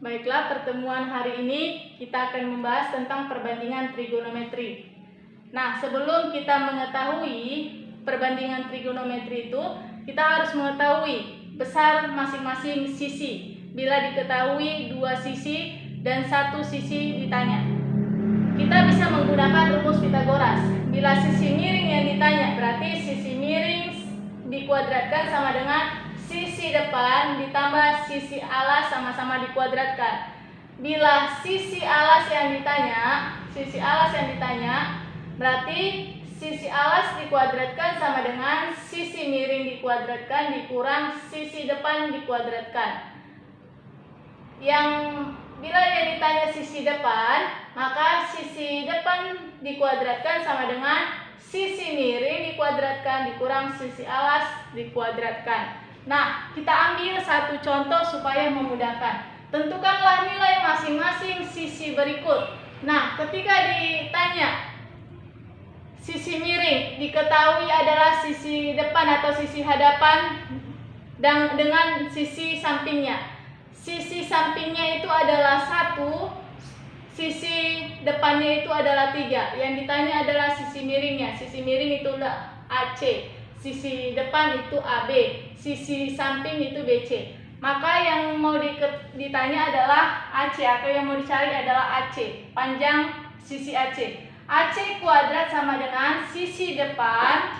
Baiklah, pertemuan hari ini kita akan membahas tentang perbandingan trigonometri. Nah, sebelum kita mengetahui perbandingan trigonometri itu, kita harus mengetahui besar masing-masing sisi. Bila diketahui dua sisi dan satu sisi ditanya, kita bisa menggunakan rumus Pitagoras. Bila sisi miring yang ditanya, berarti sisi miring dikuadratkan sama dengan sisi depan ditambah sisi alas sama-sama dikuadratkan. Bila sisi alas yang ditanya, berarti sisi alas dikuadratkan sama dengan sisi miring dikuadratkan dikurang sisi depan dikuadratkan. Bila yang ditanya sisi depan, maka sisi depan dikuadratkan sama dengan sisi miring dikuadratkan dikurang sisi alas dikuadratkan. Nah, kita ambil satu contoh supaya memudahkan. Tentukanlah nilai masing-masing sisi berikut. Nah, ketika ditanya sisi miring diketahui adalah sisi depan atau sisi hadapan dan dengan sisi sampingnya. Sisi sampingnya itu adalah 1, sisi depannya itu adalah 3. Yang ditanya adalah sisi miringnya. Sisi miring itu AC, sisi depan itu AB, sisi samping itu BC. Maka yang mau ditanya adalah AC, atau yang mau dicari adalah AC, panjang sisi AC. AC kuadrat sama dengan sisi depan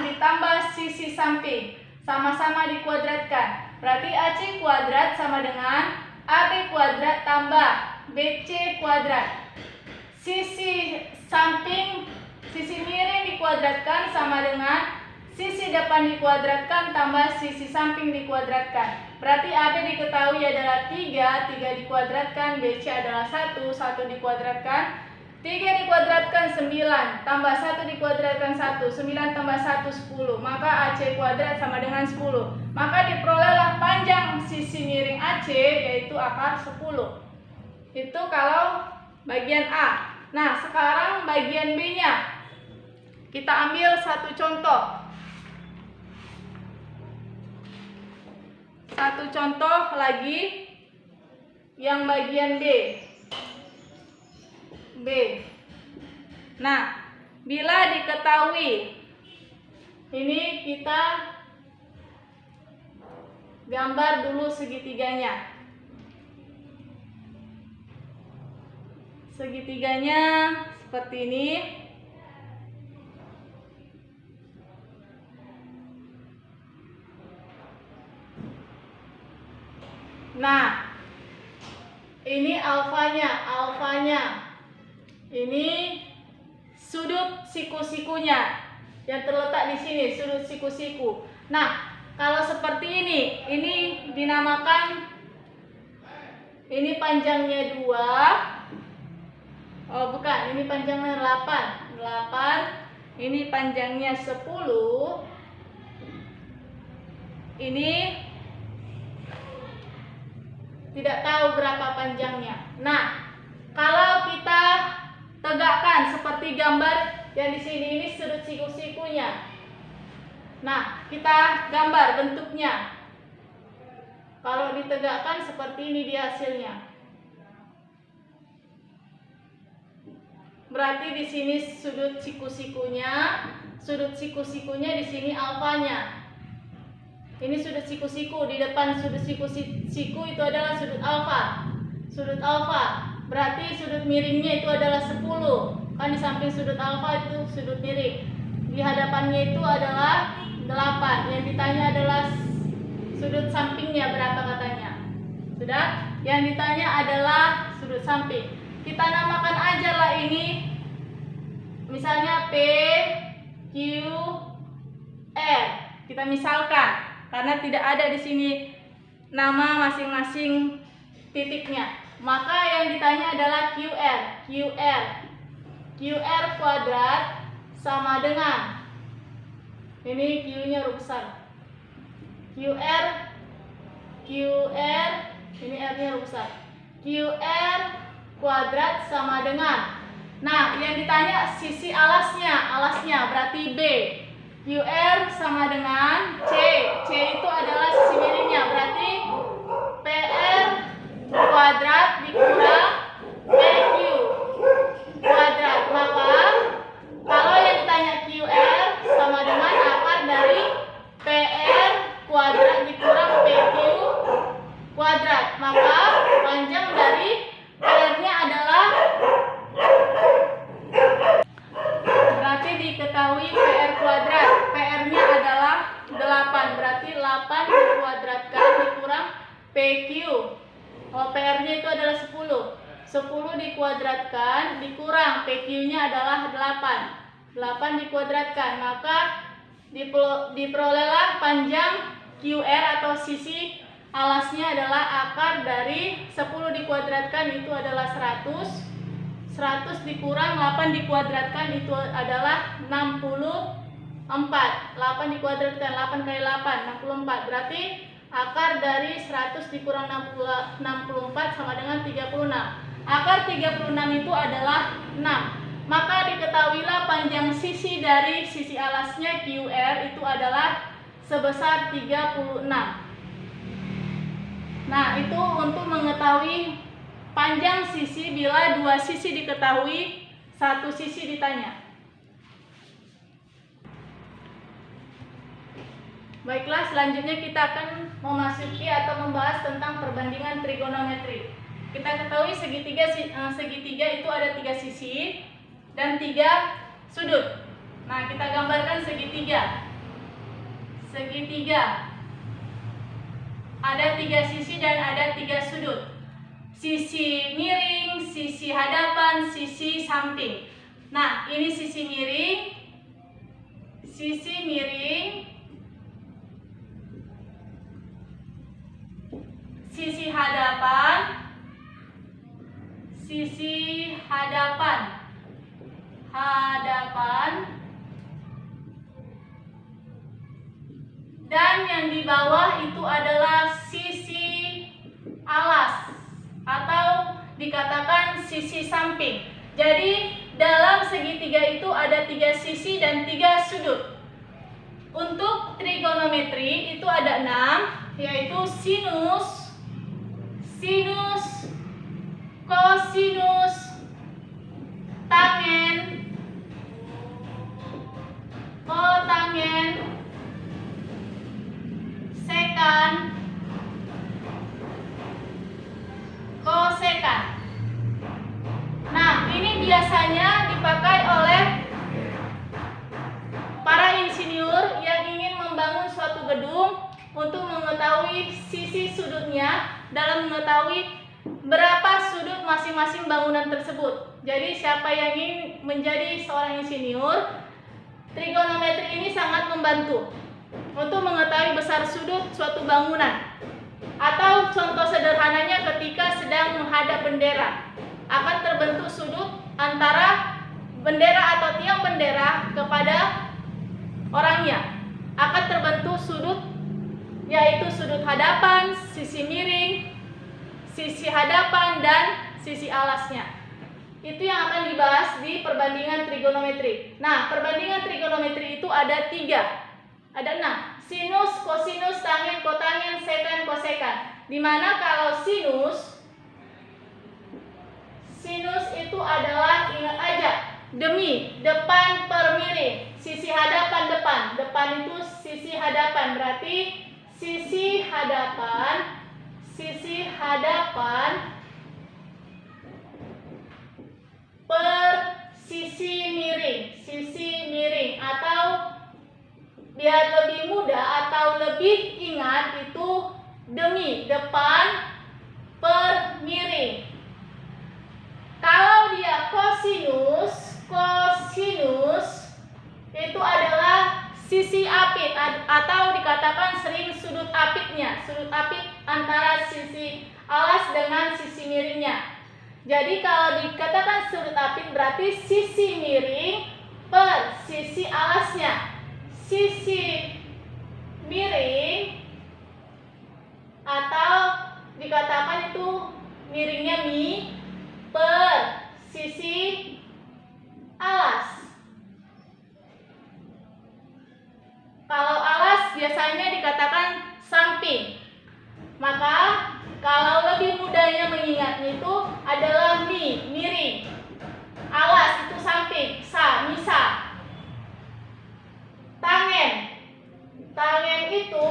ditambah sisi samping, sama-sama dikuadratkan. Berarti AC kuadrat sama dengan AB kuadrat tambah BC kuadrat. Sisi samping, sisi miring dikuadratkan sama dengan sisi depan dikuadratkan tambah sisi samping dikuadratkan. Berarti AB diketahui adalah 3 dikuadratkan, BC adalah 1 dikuadratkan, 3 dikuadratkan 9, tambah 1 dikuadratkan 1, 9 tambah 1, 10. Maka AC kuadrat sama dengan 10. Maka diperolehlah panjang sisi miring AC yaitu akar 10. Itu kalau bagian A. Nah, sekarang bagian B-nya. Kita ambil satu contoh. Satu contoh lagi yang bagian B. Nah, bila diketahui, ini kita gambar dulu segitiganya. Segitiganya seperti ini. Nah, ini alfanya. Ini sudut siku-sikunya yang terletak di sini, sudut siku-siku. Nah, kalau seperti ini dinamakan, ini panjangnya 2. Oh, bukan, ini panjangnya 8. Ini panjangnya 10. Ini tidak tahu berapa panjangnya. Nah, kalau kita tegakkan seperti gambar yang di sini, ini sudut siku-sikunya. Nah, kita gambar bentuknya. Kalau ditegakkan seperti ini dia hasilnya. Berarti di sini sudut siku-sikunya di sini alfanya. Ini sudut siku-siku, di depan sudut siku-siku itu adalah sudut alfa. Berarti sudut miringnya itu adalah 10. Kan di samping sudut alfa itu sudut miring. Di hadapannya itu adalah 8. Yang ditanya adalah sudut sampingnya berapa katanya. Sudah? Yang ditanya adalah sudut samping. Kita namakan aja lah ini. Misalnya P, Q, R. Kita misalkan karena tidak ada di sini nama masing-masing titiknya. Maka yang ditanya adalah QR kuadrat sama dengan, ini Q-nya huruf besar, QR, ini R-nya huruf besar. QR kuadrat sama dengan, nah yang ditanya sisi alasnya berarti B. QR sama dengan C PQ. Oh, PR-nya itu adalah 10. 10 dikuadratkan dikurang PQ-nya adalah 8. 8 dikuadratkan, maka diperolehlah panjang QR atau sisi alasnya adalah akar dari 10 dikuadratkan itu adalah 100. 100 dikurang 8 dikuadratkan itu adalah 64. 8 dikuadratkan, 8 kali 8, 64. Berarti akar dari 100 dikurang 64 sama dengan 36. Akar 36 itu adalah 6. Maka diketahuilah panjang sisi dari sisi alasnya QR itu adalah sebesar 36. Nah, itu untuk mengetahui panjang sisi bila dua sisi diketahui, satu sisi ditanya. Baiklah, selanjutnya kita akan memasuki atau membahas tentang perbandingan trigonometri. Kita ketahui segitiga itu ada 3 sisi dan 3 sudut. Nah, kita gambarkan segitiga. Segitiga ada 3 sisi dan ada 3 sudut. Sisi miring, sisi hadapan, sisi samping. Nah, ini sisi miring, sisi miring, sisi hadapan, sisi hadapan, dan yang di bawah itu adalah sisi alas atau dikatakan sisi samping. Jadi dalam segitiga itu ada 3 sisi dan 3 sudut. Untuk trigonometri itu ada 6, yaitu sinus, kosinus, tangen, kotangen, sekan, kosekan. Nah, ini biasanya dipakai oleh para insinyur yang ingin membangun suatu gedung untuk mengetahui sisi sudutnya dalam mengetahui berapa sudut masing-masing bangunan tersebut. Jadi siapa yang ingin menjadi seorang insinyur, trigonometri ini sangat membantu untuk mengetahui besar sudut suatu bangunan. Atau contoh sederhananya ketika sedang menghadap bendera, akan terbentuk sudut antara bendera atau tiang bendera kepada orangnya. Akan terbentuk sudut, yaitu sudut hadapan, sisi miring, sisi hadapan, dan sisi alasnya. Itu yang akan dibahas di perbandingan trigonometri. Nah, perbandingan trigonometri itu ada 3. Ada 6. Sinus, kosinus, tangen, kotangen, sekan, kosekan. Dimana kalau sinus itu adalah, ingat aja, demi, depan per miring. Sisi hadapan depan. Depan itu sisi hadapan. Berarti sisi hadapan per sisi miring, atau biar lebih mudah atau lebih ingat itu demi, depan per miring. Kalau dia kosinus itu adalah sisi apit atau dikatakan sering sudut apitnya, sudut apit antara sisi alas dengan sisi miringnya. Jadi kalau dikatakan sudut apit berarti sisi miring per sisi alasnya. Sisi miring atau dikatakan itu miringnya mi per sisi alas. Kalau alas biasanya dikatakan samping. Maka kalau lebih mudahnya mengingatnya itu adalah miring. Alas itu samping, misa. Tangen itu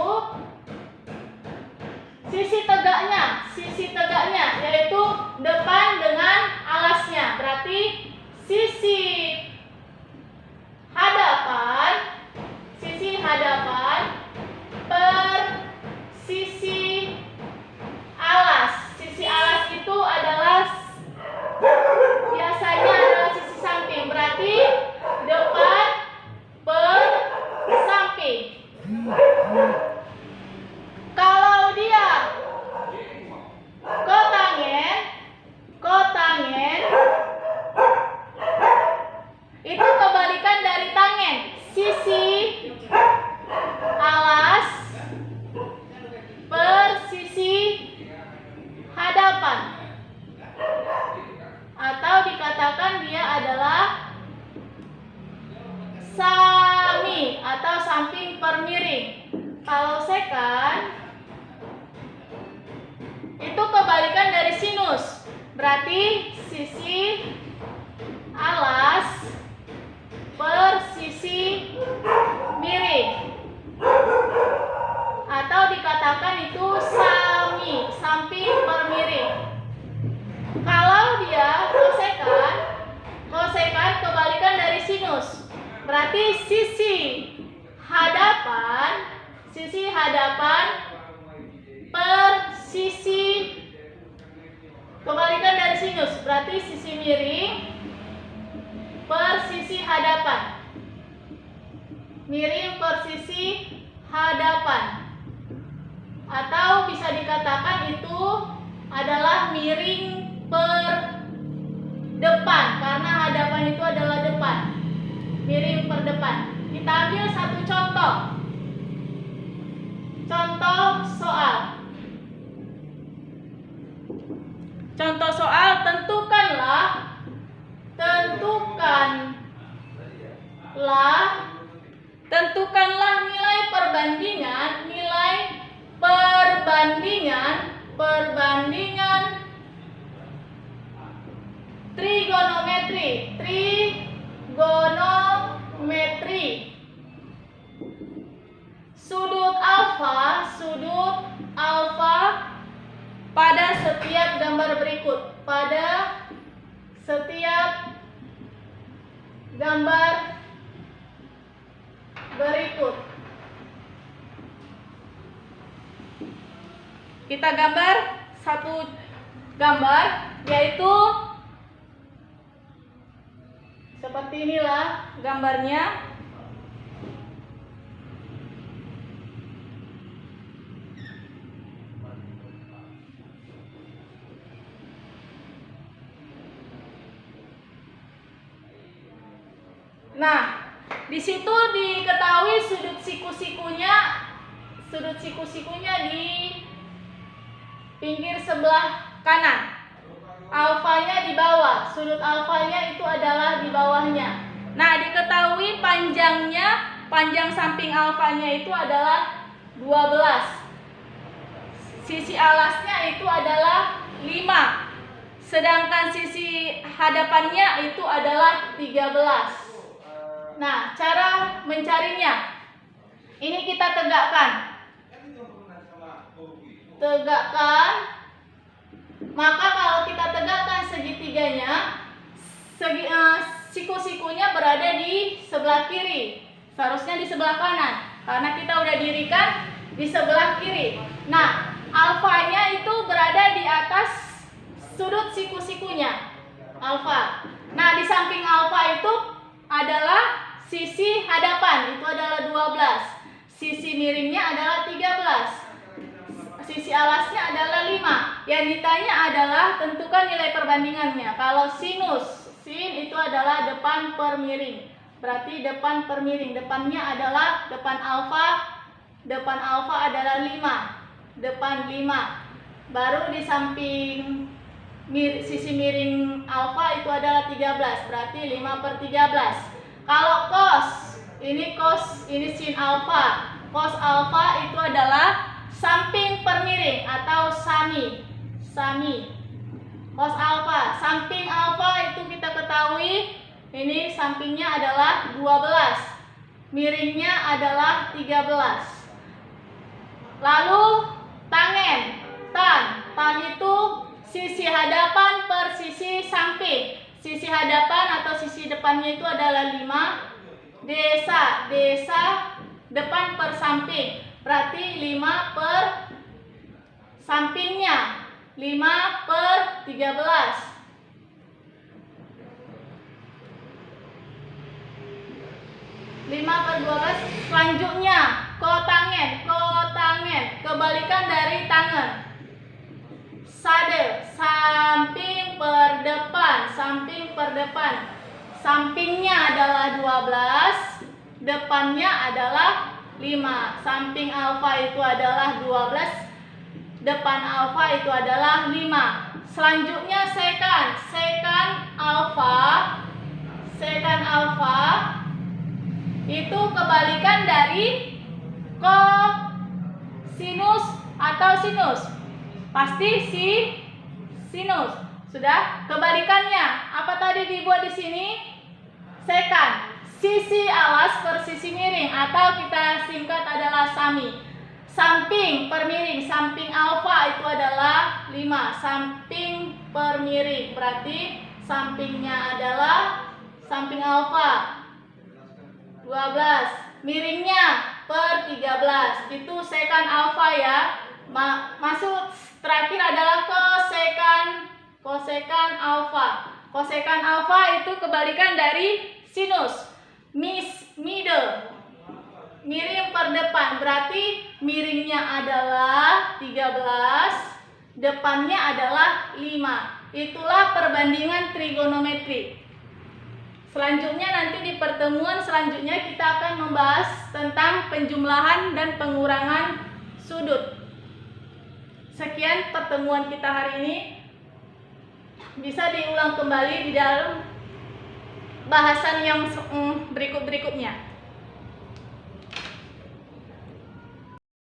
sisi tegaknya, yaitu depan dengan alasnya. Berarti sisi hadapan per sisi samping. Kalau dia kotangen itu kebalikan dari tangen. Sisi alas per sisi hadapan, atau dikatakan dia adalah sami atau samping per miring. Kalau sekan itu kebalikan dari sinus, berarti sisi alas per sisi miring, atau dikatakan itu sami, samping per miring. Kalau dia kosekan kebalikan dari sinus, berarti sisi hadapan per sisi kebalikan dari sinus, berarti sisi miring per sisi hadapan. Miring per sisi hadapan, atau bisa dikatakan itu adalah miring per depan, karena hadapan itu adalah depan. Miring per depan. Kita ambil satu contoh. Contoh soal. Contoh soal, tentukanlah nilai perbandingan trigonometri sudut alfa pada setiap gambar berikut. Kita gambar satu gambar, yaitu seperti inilah gambarnya. Nah, di situ diketahui sudut siku-sikunya di pinggir sebelah kanan. Alfanya di bawah, sudut alfanya itu adalah di bawahnya. Nah, diketahui panjang samping alfanya itu adalah 12. Sisi alasnya itu adalah 5. Sedangkan sisi hadapannya itu adalah 13. Nah, cara mencarinya, ini kita tegakkan. Maka kalau kita tegakkan segitiganya, siku-sikunya berada di sebelah kiri. Seharusnya di sebelah kanan, karena kita udah dirikan di sebelah kiri. Nah, alfanya itu berada di atas sudut siku-sikunya, alfa. Nah, di samping alfa itu adalah sisi hadapan, itu adalah 12. Sisi miringnya adalah 13. Sisi alasnya adalah 5. Yang ditanya adalah tentukan nilai perbandingannya. Kalau sin itu adalah depan per miring. Berarti depan per miring. Depannya adalah depan alfa adalah 5. Depan 5. Baru di samping sisi miring alfa itu adalah 13. Berarti 5 per 13. Kalau cos, ini sin alfa. Cos alfa itu adalah samping per miring atau sami. Cos alfa, samping alfa itu kita ketahui ini sampingnya adalah 12. Miringnya adalah 13. Lalu tan itu sisi hadapan per sisi samping. Sisi hadapan atau sisi depannya itu adalah 5. Desa depan per samping, berarti 5 per sampingnya, 5 per 13. Selanjutnya kebalikan dari tangan. Sade, samping per depan, samping per depan. Sampingnya adalah 12, depannya adalah 5. Samping alfa itu adalah 12, depan alfa itu adalah 5. Selanjutnya secant. Secant alfa itu kebalikan dari kosinus atau sinus. Pasti sinus. Sudah? Kebalikannya apa tadi dibuat di sini? Secant. Sisi alas per sisi miring atau kita singkat adalah sami. Samping per miring, samping alfa itu adalah 5. Samping per miring berarti sampingnya adalah samping alfa 12, miringnya per 13. Itu secant alfa ya. Masuk terakhir adalah kosekant alfa. Kosekant alfa itu kebalikan dari sinus. Middle, miring per depan, berarti miringnya adalah 13, depannya adalah 5. Itulah perbandingan trigonometri. Selanjutnya nanti di pertemuan selanjutnya kita akan membahas tentang penjumlahan dan pengurangan sudut. Sekian pertemuan kita hari ini. Bisa diulang kembali di dalam bahasan yang berikut-berikutnya.